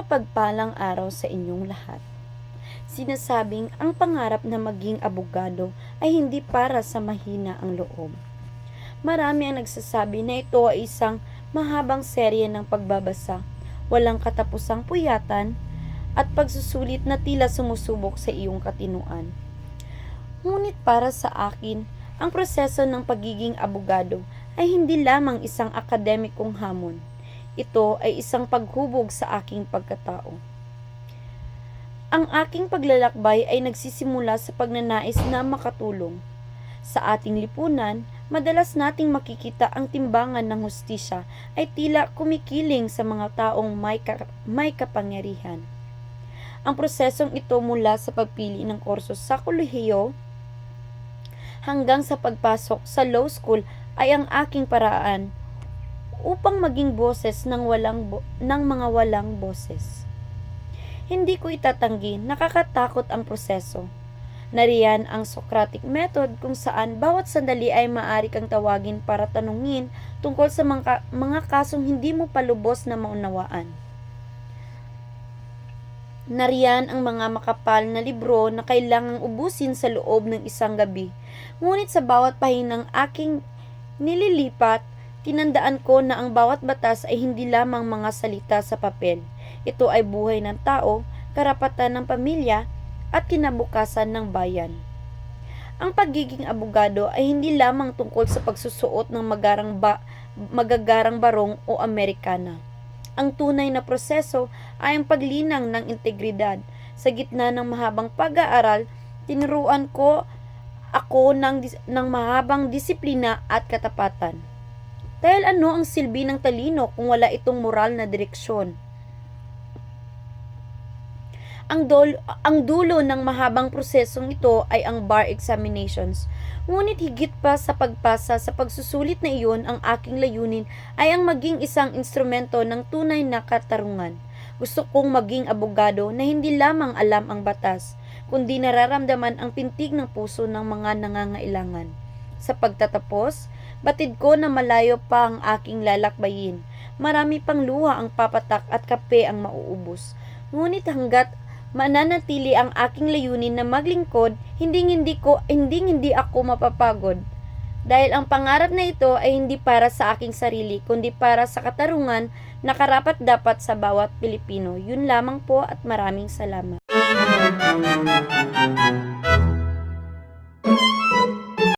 Mapagpalang araw sa inyong lahat. Sinasabing ang pangarap na maging abogado ay hindi para sa mahina ang loob. Marami ang nagsasabi na ito ay isang mahabang serye ng pagbabasa, walang katapusang puyatan, at pagsusulit na tila sumusubok sa iyong katinuan. Ngunit para sa akin, ang proseso ng pagiging abogado ay hindi lamang isang akademikong hamon. Ito ay isang paghubog sa aking pagkatao. Ang aking paglalakbay ay nagsisimula sa pagnanais na makatulong. Sa ating lipunan, madalas nating makikita ang timbangan ng hustisya ay tila kumikiling sa mga taong may kapangyarihan. Ang prosesong ito mula sa pagpili ng kurso sa kolehiyo hanggang sa pagpasok sa law school ay ang aking paraan upang maging boses ng mga walang boses. Hindi ko itatanggi, nakakatakot ang proseso. Nariyan ang Socratic method kung saan bawat sandali ay maaari kang tawagin para tanungin tungkol sa mga kasong hindi mo palubos na maunawaan. Nariyan ang mga makapal na libro na kailangang ubusin sa loob ng isang gabi. Ngunit sa bawat pahinang aking nililipat, tinandaan ko na ang bawat batas ay hindi lamang mga salita sa papel. Ito ay buhay ng tao, karapatan ng pamilya, at kinabukasan ng bayan. Ang pagiging abogado ay hindi lamang tungkol sa pagsusuot ng magagarang barong o Amerikana. Ang tunay na proseso ay ang paglinang ng integridad. Sa gitna ng mahabang pag-aaral, tinuruan ko ako ng mahabang disiplina at katapatan. Dahil ano ang silbi ng talino kung wala itong moral na direksyon? Ang dulo ng mahabang prosesong ito ay ang bar examinations. Ngunit higit pa sa pagpasa sa pagsusulit na iyon, ang aking layunin ay ang maging isang instrumento ng tunay na katarungan. Gusto kong maging abogado na hindi lamang alam ang batas, kundi nararamdaman ang pintig ng puso ng mga nangangailangan. Sa pagtatapos, batid ko na malayo pa ang aking lalakbayin. Marami pang luha ang papatak at kape ang mauubos. Ngunit hanggat mananatili ang aking layunin na maglingkod, hindi ako mapapagod. Dahil ang pangarap na ito ay hindi para sa aking sarili, kundi para sa katarungan na karapat-dapat sa bawat Pilipino. Yun lamang po at maraming salamat.